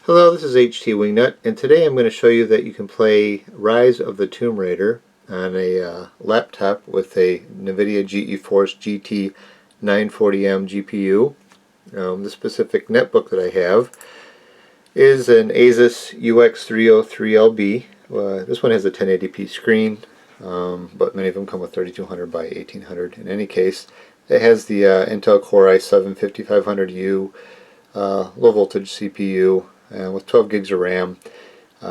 Hello, this is HT Wingnut, and today I'm going to show you that you can play Rise of the Tomb Raider on a laptop with a Nvidia GeForce GT 940M GPU. The specific netbook that I have is an Asus UX303 LB. This one has a 1080p screen, but many of them come with 3200 by 1800. In any case, it has the Intel Core i7-5500U low voltage CPU with 12 gigs of RAM.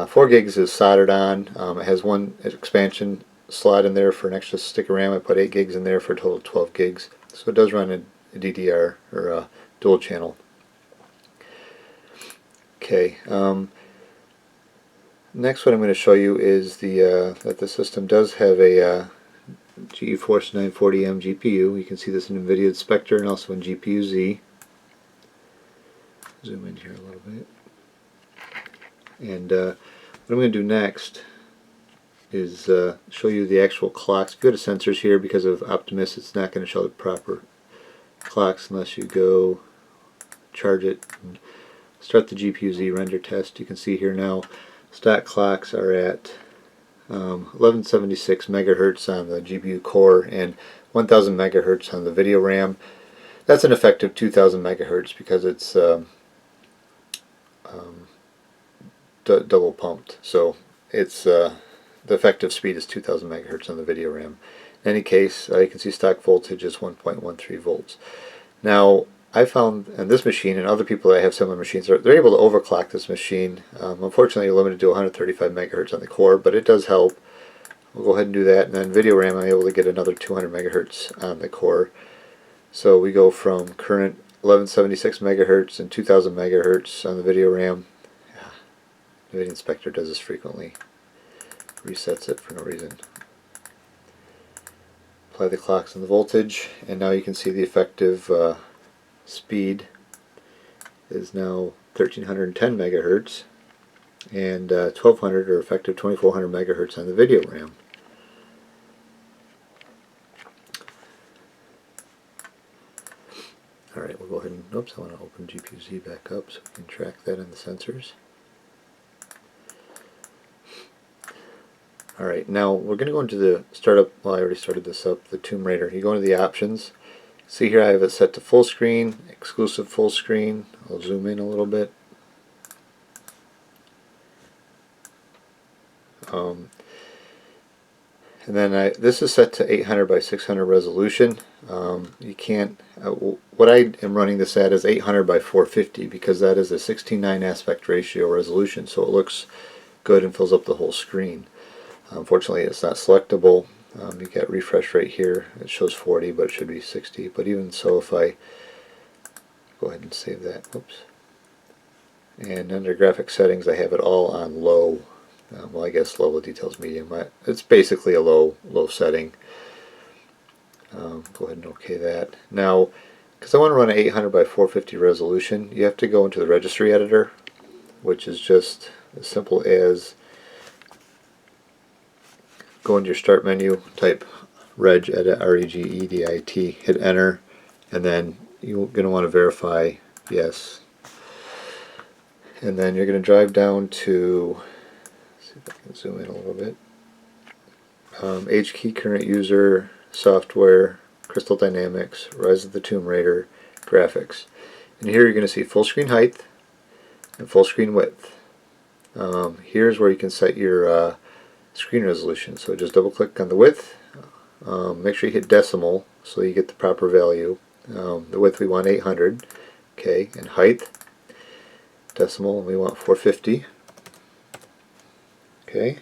4 gigs is soldered on. It has one expansion slot in there for an extra stick of RAM. I put 8 gigs in there for a total of 12 gigs. So it does run a DDR or a dual channel. Okay. Next, what I'm going to show you is that the system does have a GeForce 940M GPU. You can see this in Nvidia Spectre and also in GPU-Z. Zoom in here a little bit. And what I'm going to do next is show you the actual clocks. Go to sensors here. Because of Optimus, it's not going to show the proper clocks unless you go charge it and start the GPU-Z render test. You can see here now stock clocks are at 1176 megahertz on the GPU core and 1000 megahertz on the video RAM. That's an effective 2000 megahertz because it's double pumped, so it's the effective speed is 2000 megahertz on the video RAM. In any case, you can see stock voltage is 1.13 volts. Now, I found on this machine and other people that have similar machines, they're able to overclock this machine. Unfortunately, you're limited to 135 megahertz on the core, but it does help. We'll go ahead and do that, and then video RAM, I'm able to get another 200 megahertz on the core. So we go from current 1176 megahertz and 2000 megahertz on the video RAM. Nvidia Inspector does this frequently. Resets it for no reason. Apply the clocks and the voltage, and now you can see the effective speed is now 1310 megahertz and 1200 or effective 2400 megahertz on the video RAM. Alright, we'll go ahead and, oops, I want to open GPU-Z back up so we can track that in the sensors. Alright, now we're going to go into the startup, well I already started this up, the Tomb Raider. You go into the options. See here I have it set to full screen, exclusive full screen. I'll zoom in a little bit. And then this is set to 800 by 600 resolution. You can't, what I am running this at is 800 by 450 because that is a 16:9 aspect ratio resolution, so it looks good and fills up the whole screen. Unfortunately, it's not selectable. You get refresh rate here. It shows 40, but it should be 60. But even so, if I go ahead and save that, oops. And under graphic settings, I have it all on low. Well, I guess level details medium. It's basically a low setting. Go ahead and OK that. Now, because I want to run an 800 by 450 resolution, you have to go into the Registry Editor, which is just as simple as go into your Start menu, type regedit, R-E-G-E-D-I-T, hit Enter, and then you're going to want to verify yes. And then you're going to drive down to, let's see if I can zoom in a little bit, HKey current user, software, Crystal Dynamics, Rise of the Tomb Raider, graphics. And here you're going to see full screen height and full screen width. Here's where you can set your screen resolution. So just double click on the width, make sure you hit decimal so you get the proper value. The width we want 800, okay, and height, decimal, and we want 450, okay.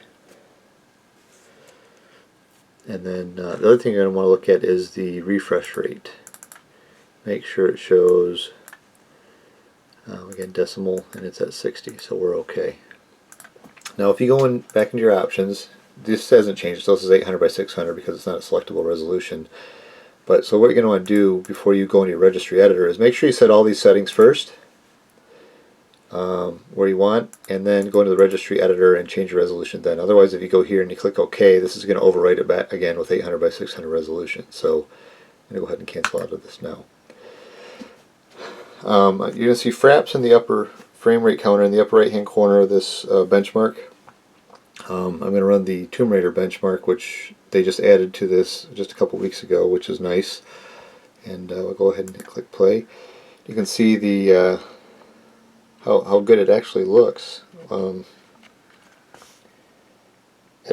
And then the other thing you're going to want to look at is the refresh rate. Make sure it shows, again, decimal, and it's at 60, so we're okay. Now if you go back into your options, this hasn't changed, it still says 800 by 600 because it's not a selectable resolution. But so what you're going to want to do before you go into your Registry Editor is make sure you set all these settings first where you want, and then go into the Registry Editor and change your resolution then. Otherwise, if you go here and you click OK, this is going to overwrite it back again with 800 by 600 resolution. So I'm going to go ahead and cancel out of this now. You're going to see fraps in the upper frame rate counter in the upper right hand corner of this benchmark. I'm going to run the Tomb Raider benchmark, which they just added to this just a couple weeks ago, which is nice. And we'll go ahead and click play. You can see the how good it actually looks. At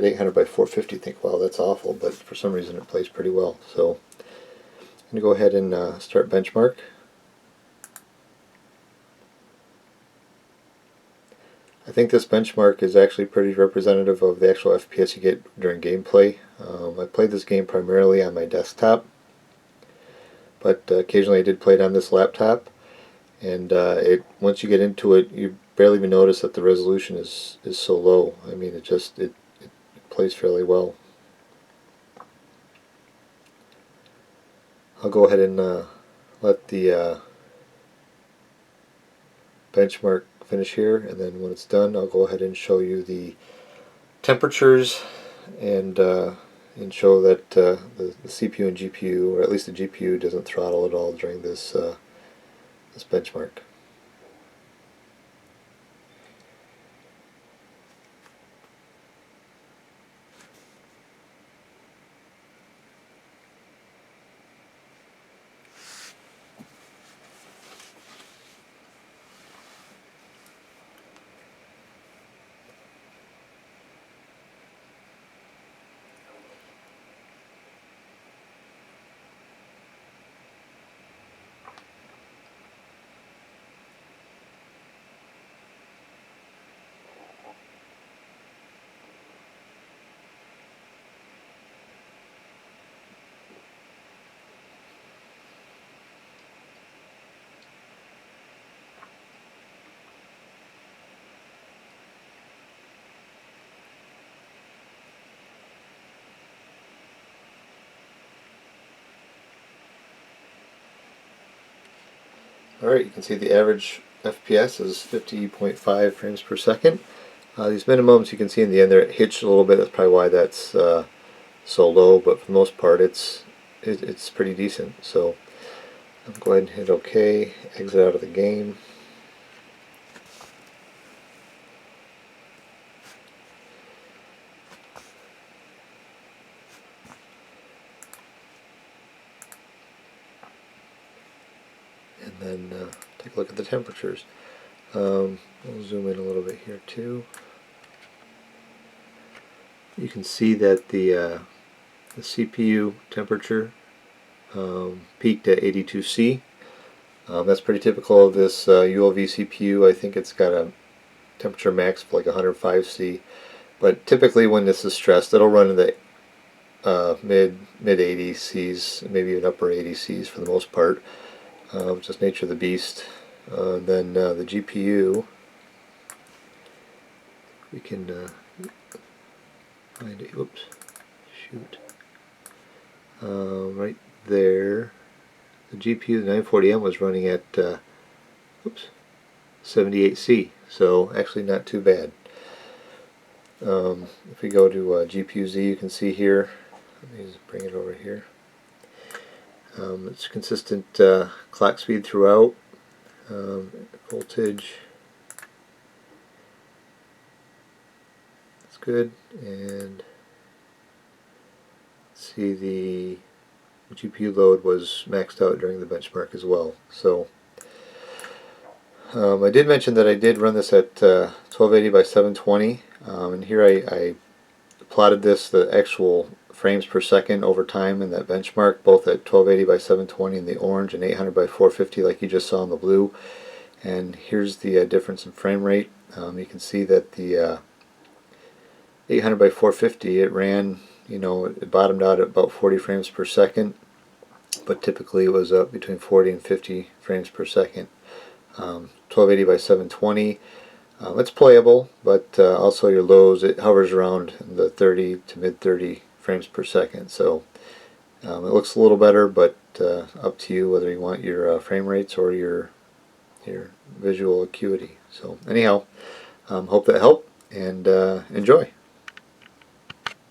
800 by 450, think, wow, that's awful, but for some reason it plays pretty well. So I'm going to go ahead and start benchmark. I think this benchmark is actually pretty representative of the actual FPS you get during gameplay. I played this game primarily on my desktop, but occasionally I did play it on this laptop, and once you get into it, you barely even notice that the resolution is so low. I mean, it plays fairly well. I'll go ahead and let the benchmark finish here, and then when it's done I'll go ahead and show you the temperatures and show that the CPU and GPU, or at least the GPU, doesn't throttle at all during this this benchmark. Alright, you can see the average FPS is 50.5 frames per second. These minimums you can see in the end there, it hitched a little bit. That's probably why that's so low, but for the most part it's pretty decent. So I'll go ahead and hit OK, exit out of the game. And then take a look at the temperatures. We'll zoom in a little bit here too. You can see that the CPU temperature peaked at 82°C. That's pretty typical of this ULV CPU. I think it's got a temperature max of like 105°C. But typically when this is stressed, it'll run in the mid 80°Cs, maybe even upper 80°Cs for the most part. Just nature of the beast. Then the GPU, we can find it. Oops, shoot. Right there, the GPU, the 940M, was running at 78°C, so actually not too bad. If we go to GPU-Z, you can see here. Let me just bring it over here. It's consistent clock speed throughout. Voltage, that's good, and see the GPU load was maxed out during the benchmark as well. So I did mention that I did run this at 1280 by 720, and here I plotted this, the actual frames per second over time in that benchmark, both at 1280 by 720 in the orange and 800 by 450 like you just saw in the blue. And here's the difference in frame rate. You can see that the 800 by 450, it ran, it bottomed out at about 40 frames per second, but typically it was up between 40 and 50 frames per second. 1280 by 720, it's playable, but also your lows, it hovers around the 30 to mid 30 frames per second. So it looks a little better, but up to you whether you want your frame rates or your visual acuity. So anyhow, hope that helped, and enjoy.